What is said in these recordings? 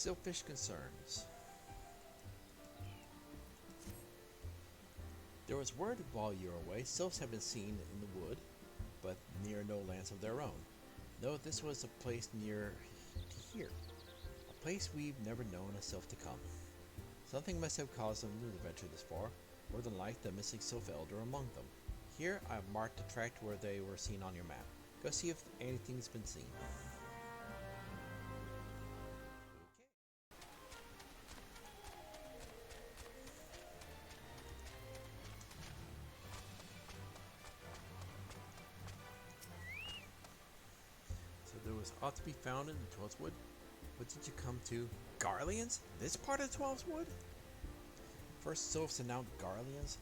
Sylphish concerns. There was word while you were away, sylphs have been seen in the wood, but near no lands of their own. No, this was a place near here. A place we've never known a sylph to come. Something must have caused them to venture this far, more than like the missing Sylph Elder among them. Here I've marked the tract where they were seen on your map. Go see if anything's been seen. So there was ought to be found in the Twelfth Wood. What did you come to? Garleans? This part of Twelfth Wood? First sylphs and now Garleans?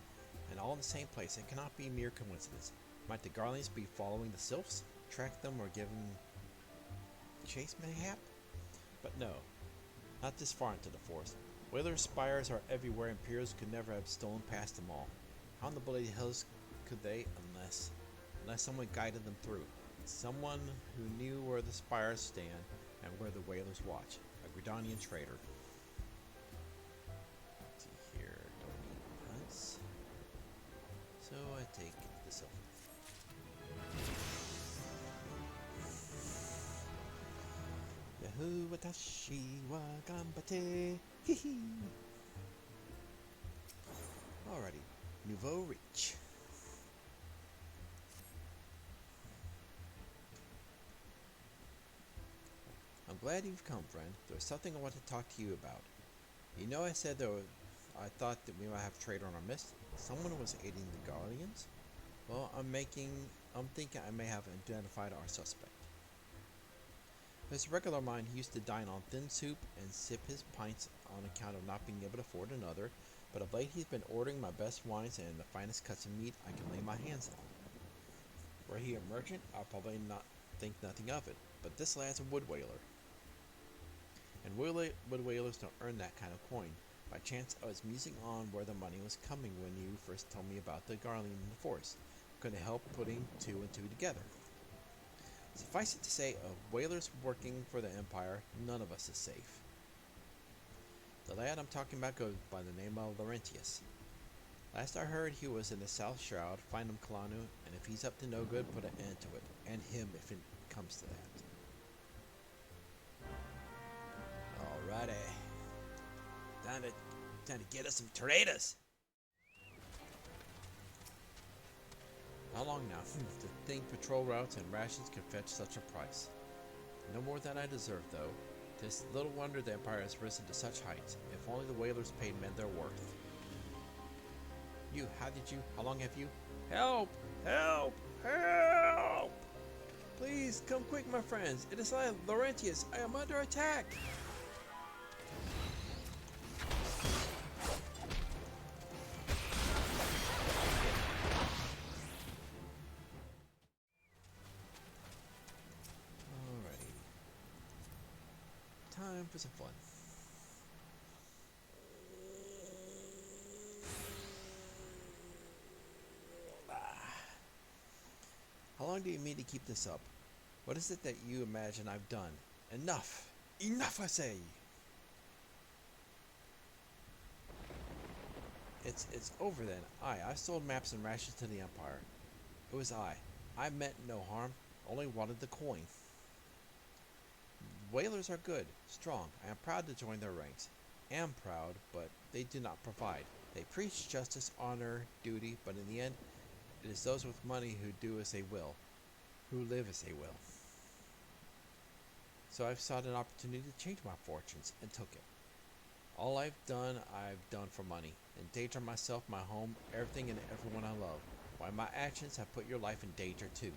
And all in the same place. It cannot be mere coincidence. Might the Garleans be following the sylphs? Track them or give them chase mayhap? But no. Not this far into the forest. Whaler's spires are everywhere and Piers could never have stolen past them all. How in the bloody hills could they unless someone guided them through? Someone who knew where the spires stand and where the whalers watch. A Gridanian trader. Let's see here. Don't need hunts. So I take the silver. Yahoo watashi wa ganbate. Hehe. Alrighty. Nouveau Reach. I'm glad you've come, friend. There's something I want to talk to you about. You know I said I thought that we might have a traitor on our midst. Someone was aiding the Guardians? Well, I'm thinking I may have identified our suspect. His regular mind, he used to dine on thin soup and sip his pints on account of not being able to afford another, but of late he's been ordering my best wines and the finest cuts of meat I can lay my hands on. Were he a merchant, I'll probably not think nothing of it, but this lad's a wood whaler. And wood whalers don't earn that kind of coin. By chance, I was musing on where the money was coming when you first told me about the Garland in the forest. Couldn't help putting two and two together. Suffice it to say, of whalers working for the Empire, none of us is safe. The lad I'm talking about goes by the name of Laurentius. Last I heard, he was in the South Shroud. Find him, Kalanu, and if he's up to no good, put an end to it. And him, if it comes to that. Alrighty. Time to get us some tornadoes. How long now? To think patrol routes and rations can fetch such a price. No more than I deserve, though. 'Tis little wonder the Empire has risen to such heights. If only the whalers paid men their worth. How long have you? Help! Help! Help! Please, come quick, my friends. It is I, Laurentius. I am under attack. Alrighty. Time for some fun. How long do you mean to keep this up? What is it that you imagine I've done? Enough! Enough, I say! It's over then. I sold maps and rations to the Empire. It was I. I meant no harm, only wanted the coin. Whalers are good, strong. I am proud to join their ranks. Am proud, but they do not provide. They preach justice, honor, duty, but in the end, it is those with money who do as they will, who live as they will. So I've sought an opportunity to change my fortunes, and took it. All I've done for money. Endanger myself, my home, everything and everyone I love. Why, my actions have put your life in danger too.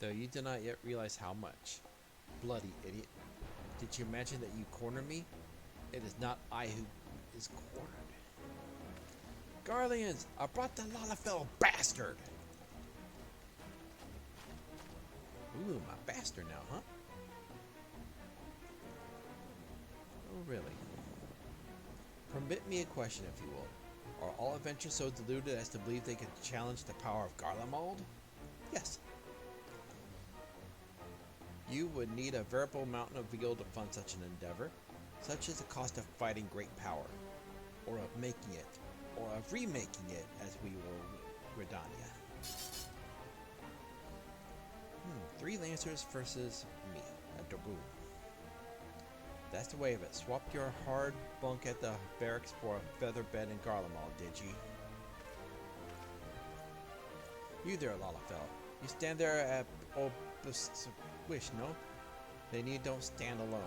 Though you do not yet realize how much. Bloody idiot. Did you imagine that you cornered me? It is not I who is cornered. Garleans, I brought the Lalafell bastard! Ooh, my bastard now, huh? Oh, really? Permit me a question, if you will. Are all adventurers so deluded as to believe they could challenge the power of Garlemald? Yes. You would need a veritable mountain of veal to fund such an endeavor. Such is the cost of fighting great power, or of making it, or of remaking it as we will Gridania. 3 Lancers versus me, a Dragoon. That's the way of it. Swapped your hard bunk at the barracks for a feather bed in Garlemald, did ye? You there, Lalafell. You stand there at old wish, no? Then you don't stand alone.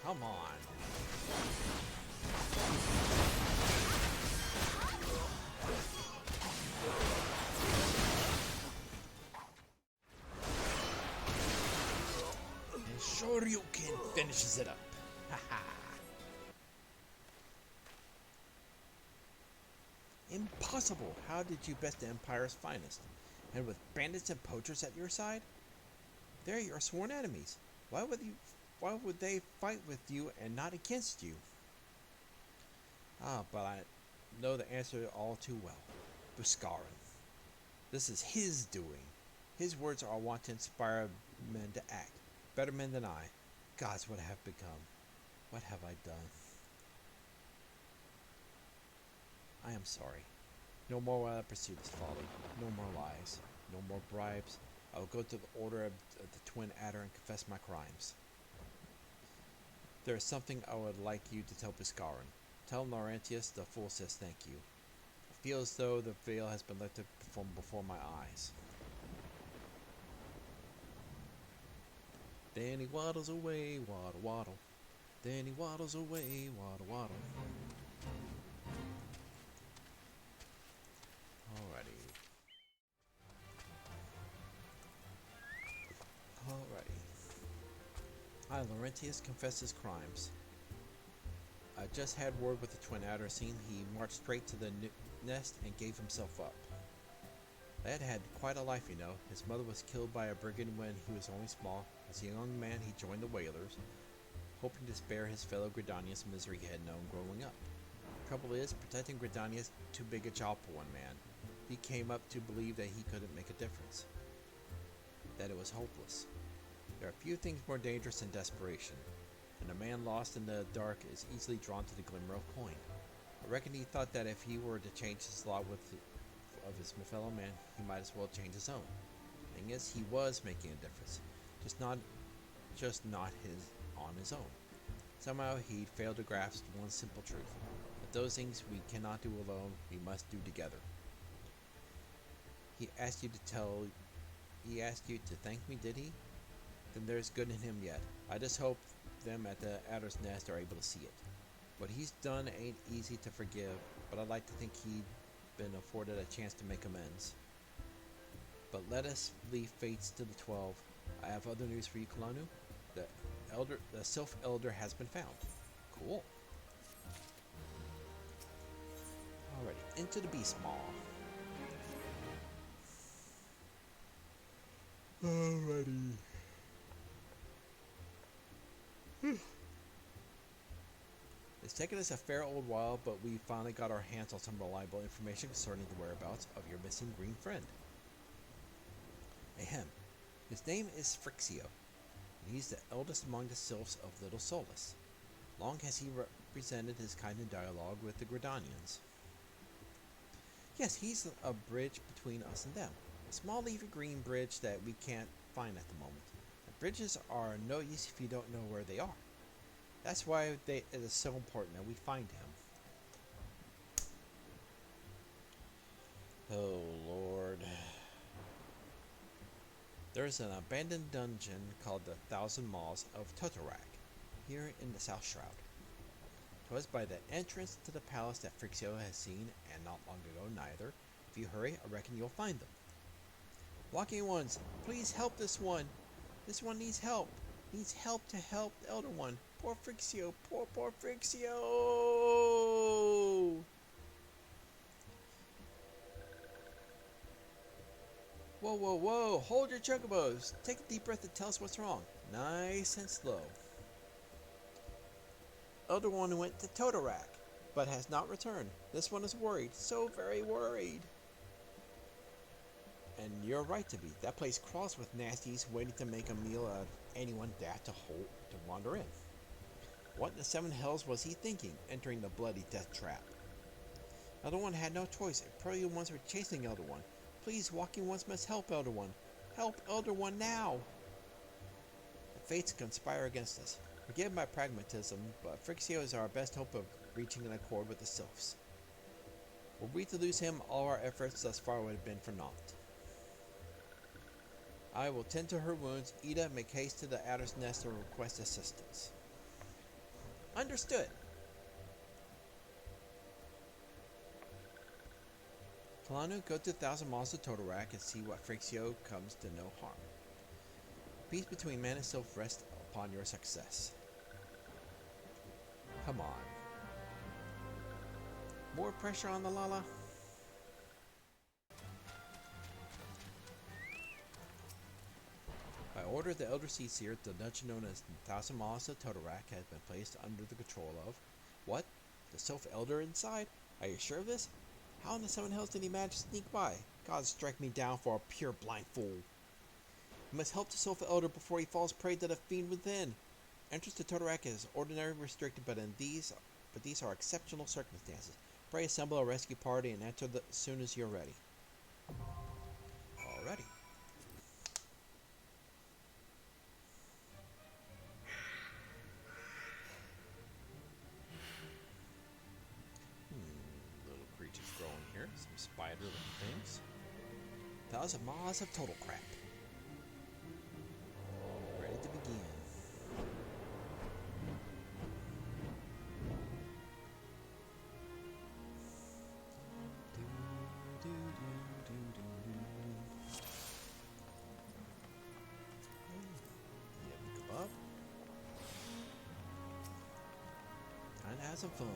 Come on. And Shoryuken finishes it up. Haha. Impossible. How did you best the Empire's finest? And with bandits and poachers at your side? They're your sworn enemies. Why would they fight with you and not against you? But I know the answer all too well. Buscarron. This is his doing. His words are wont to inspire men to act. Better men than I. Gods, what I have become. What have I done? I am sorry. No more will I pursue this folly. No more lies. No more bribes. I will go to the order of the Twin Adder and confess my crimes. There is something I would like you to tell Buscarron. Tell Laurentius the fool says thank you. I feel as though the veil has been lifted from before my eyes. Then he waddles away, waddle waddle. Then he waddles away, waddle waddle. Alrighty. I, Laurentius, confess his crimes. I just had word with the Twin Adder scene. He marched straight to the nest and gave himself up. Lad had quite a life, you know. His mother was killed by a brigand when he was only small. As a young man, he joined the Whalers, hoping to spare his fellow Gridanians the misery he had known growing up. Trouble is, protecting Gridania is too big a job for one man. He came up to believe that he couldn't make a difference, that it was hopeless. There are few things more dangerous than desperation, and a man lost in the dark is easily drawn to the glimmer of coin. I reckon he thought that if he were to change his lot of his fellow man, he might as well change his own. Thing is, he was making a difference, just not on his own. Somehow he'd failed to grasp one simple truth: that those things we cannot do alone, we must do together. He asked you to thank me, did he? Then there's good in him yet. I just hope them at the Adder's Nest are able to see it. What he's done ain't easy to forgive, but I'd like to think he'd been afforded a chance to make amends. But let us leave fates to the 12. I have other news for you, Kalanu. The Sylph Elder has been found. Cool. Alrighty, into the Beast Maw. Alrighty. It's taken us a fair old while, but we finally got our hands on some reliable information concerning the whereabouts of your missing green friend. Ahem. His name is Phrixio, and he's the eldest among the Sylphs of Little Solace. Long has he represented his kind in dialogue with the Gridanians. Yes, he's a bridge between us and them. A small leafy green bridge that we can't find at the moment. And bridges are no use if you don't know where they are. That's why it is so important that we find him. Oh, Lord. There's an abandoned dungeon called the Thousand Maws of Totorak, here in the South Shroud. 'Twas by the entrance to the palace that Phrixio has seen, and not long ago neither. If you hurry, I reckon you'll find them. Walking ones, please help this one. This one needs help. Needs help to help the elder one. Poor Frixio. Poor Frixio. Whoa. Hold your chocobos. Take a deep breath and tell us what's wrong. Nice and slow. Elder one went to Totorak, but has not returned. This one is worried. So very worried. And you're right to be. That place crawls with nasties waiting to make a meal out of anyone that to wander in. What in the seven hells was he thinking, entering the bloody death trap? Elder One had no choice. Pearly ones were chasing Elder One. Please, walking ones must help Elder One. Help Elder One now! The fates conspire against us. Forgive my pragmatism, but Frixio is our best hope of reaching an accord with the Sylphs. Were we to lose him, all our efforts thus far would have been for naught. I will tend to her wounds. Ida, make haste to the Adder's Nest and request assistance. Understood. Kalanu, go to Thousand Maws of Totorak and see what Frixio comes to no harm. Peace between man and Sylph rests upon your success. Come on. More pressure on the Lala? By order of the Elder Seer, the dungeon known as the Thousand Maws of Totorak has been placed under the control of... What? The Sylph Elder inside? Are you sure of this? How in the seven hells did he manage to sneak by? God strike me down for a pure blind fool. We must help the Sylph Elder before he falls prey to the fiend within. Entrance to Totorak is ordinarily restricted, but these are exceptional circumstances. Pray assemble a rescue party and enter as soon as you're ready. Alrighty. Little creatures growing here. Some spider-looking things. Thousand Maws of Totorak. Ready to begin. Time to have some fun.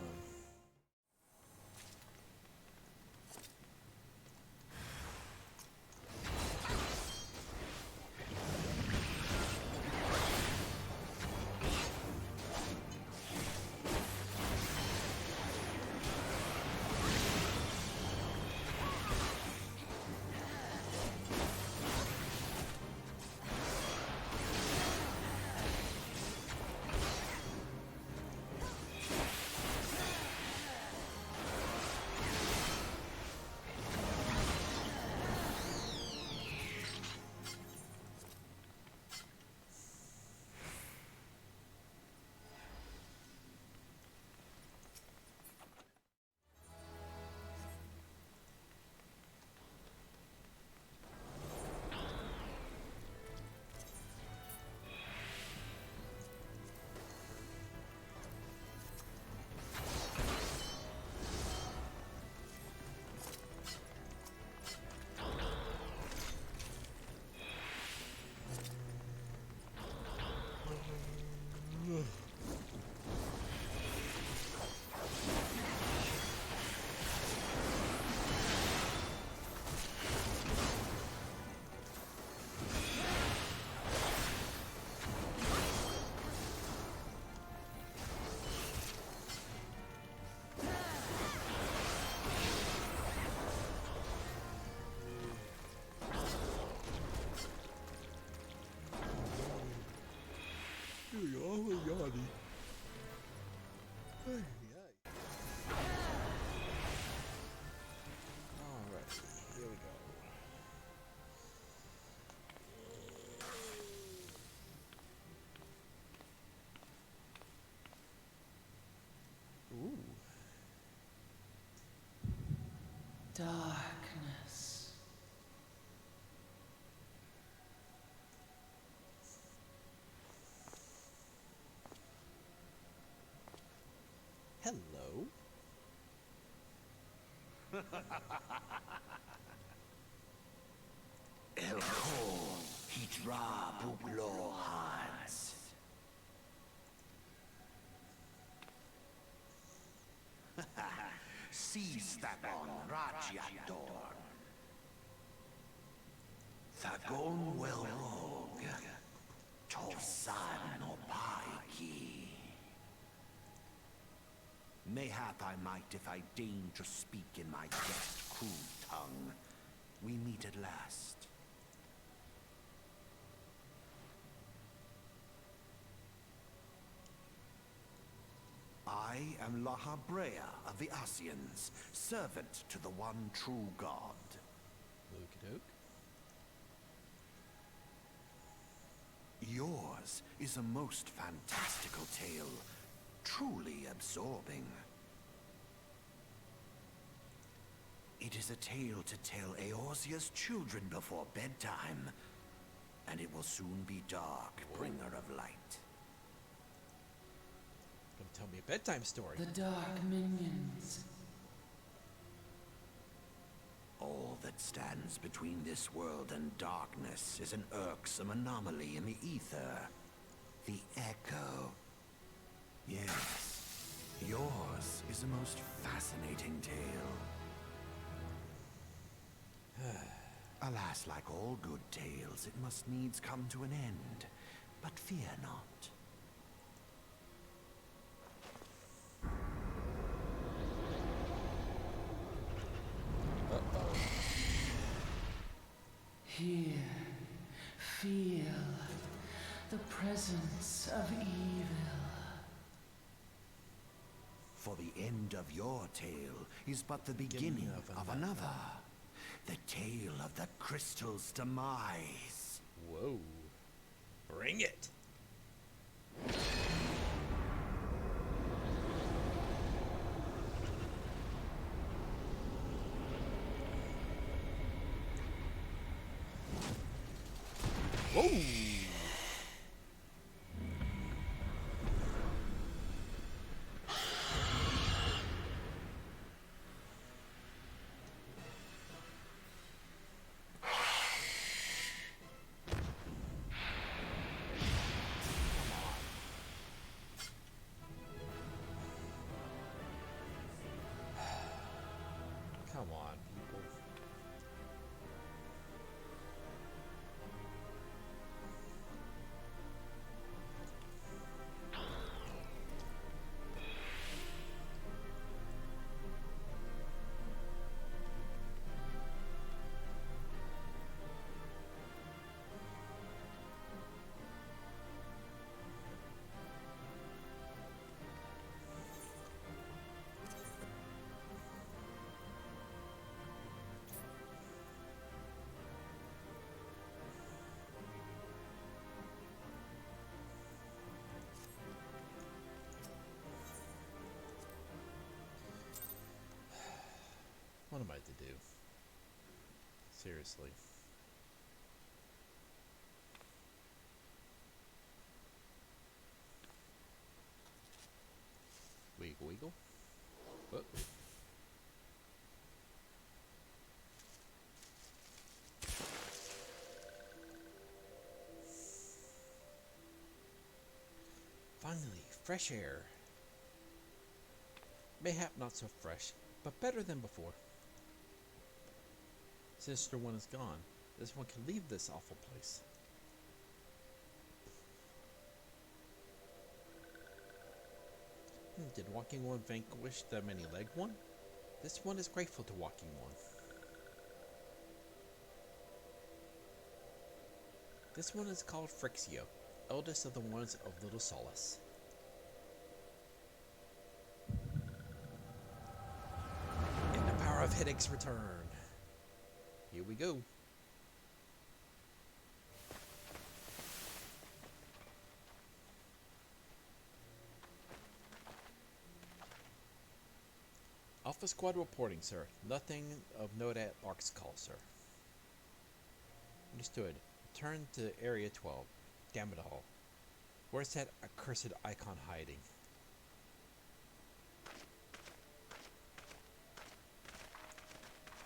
Alright, here we go. Ooh. Darkness. Hello. Elder, Ra Buglo Hans. Sistabon Rajiador. Thagon Welrog. Tosan no Paiki. Mayhap I might if I deign to speak in my guest crude tongue. We meet at last. I am Lahabrea of the Asians, servant to the one true God. Okey-doke. Yours is a most fantastical tale, truly absorbing. It is a tale to tell Eorzea's children before bedtime, and it will soon be dark, bringer of light. Gonna tell me a bedtime story. The dark minions. All that stands between this world and darkness is an irksome anomaly in the ether. The Echo. Yes, yours is a most fascinating tale. Alas, like all good tales, it must needs come to an end. But fear not. Uh-oh. Here, feel the presence of evil. For the end of your tale is but the beginning of another. The tale of the crystal's demise. Whoa. Bring it. Whoa. Come on, people. What am I to do? Seriously. Wiggle, wiggle. Whoop. Finally, fresh air. Mayhap not so fresh, but better than before. Sister one is gone. This one can leave this awful place. Did Walking One vanquish the many-legged one? This one is grateful to Walking One. This one is called Phrixio, eldest of the ones of Little Solace. And the power of headaches return. Here we go. Alpha Squad reporting, sir. Nothing of note at Lark's call, sir. Understood. Return to Area 12. Damn it all. Where's that accursed icon hiding?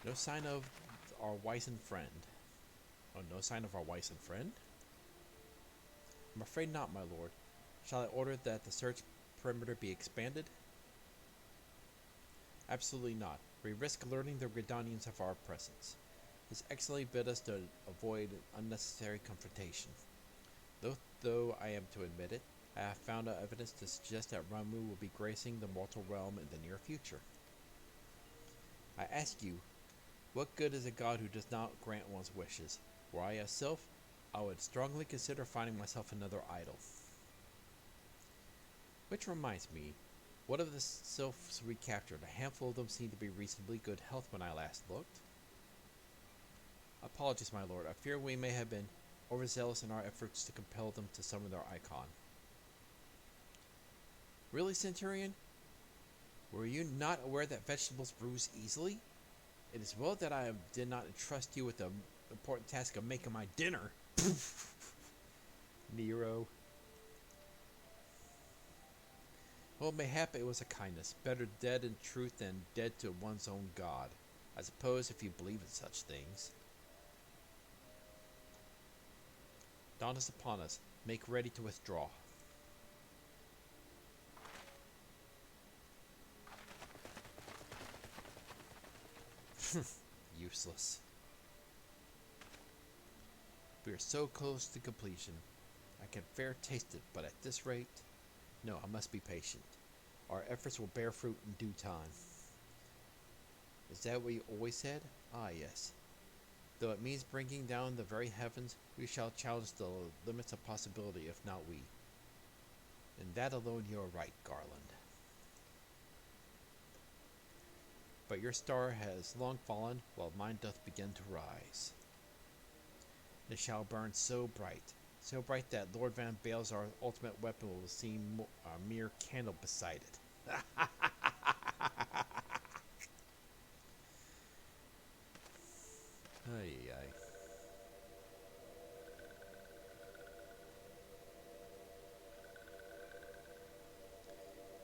No sign of our wizened friend. Oh, no sign of our wizened friend? I'm afraid not, my lord. Shall I order that the search perimeter be expanded? Absolutely not. We risk alerting the Gridanians of our presence. His Excellency bid us to avoid unnecessary confrontation. Though I am to admit it, I have found evidence to suggest that Ramu will be gracing the mortal realm in the near future. I ask you, what good is a god who does not grant one's wishes? Were I a Sylph, I would strongly consider finding myself another idol. Which reminds me, what of the Sylphs we captured? A handful of them seemed to be reasonably good health when I last looked. Apologies, my lord. I fear we may have been overzealous in our efforts to compel them to summon their icon. Really, Centurion? Were you not aware that vegetables bruise easily? It is well that I did not entrust you with the important task of making my dinner. Nero. Well, mayhap it was a kindness. Better dead in truth than dead to one's own god. I suppose if you believe in such things. Dawn is upon us. Make ready to withdraw. Useless. We are so close to completion. I can fair taste it, but at this rate, no, I must be patient. Our efforts will bear fruit in due time. Is that what you always said? Ah, yes. Though it means bringing down the very heavens, we shall challenge the limits of possibility, if not we. In that alone you are right, Garland. But your star has long fallen, while mine doth begin to rise. It shall burn so bright that Lord Van Bale's our ultimate weapon will seem a mere candle beside it. Ay.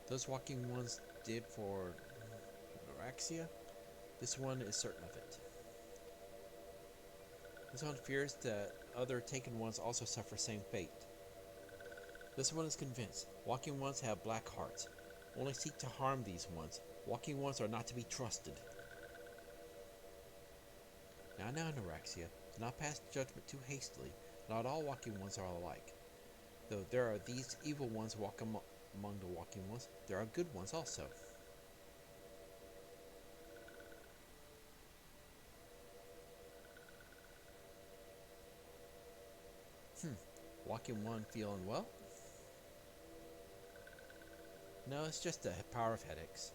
Those walking ones did for Noraxia? This one is certain of it. This one fears that other taken ones also suffer same fate. This one is convinced. Walking ones have black hearts. Only seek to harm these ones. Walking ones are not to be trusted. Now, Noraxia, do not pass judgment too hastily. Not all walking ones are alike. Though there are these evil ones walk among the walking ones, there are good ones also. Walking one feeling well? No, it's just the power of headaches.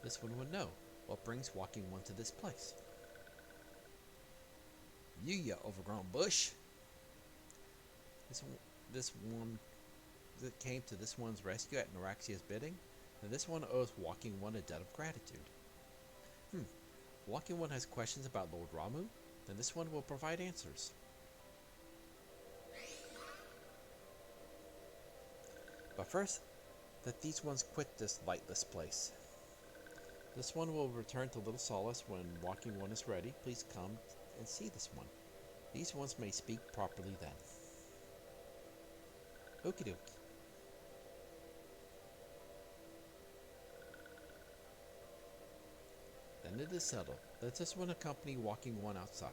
This one would know what brings walking one to this place. You overgrown bush! This one that came to this one's rescue at Noraxia's bidding, and this one owes walking one a debt of gratitude. Walking one has questions about Lord Ramu, then this one will provide answers. But first, let these ones quit this lightless place. This one will return to Little Solace when walking one is ready. Please come and see this one. These ones may speak properly then. Okie dokie. Then it is settled. Let this one accompany walking one outside.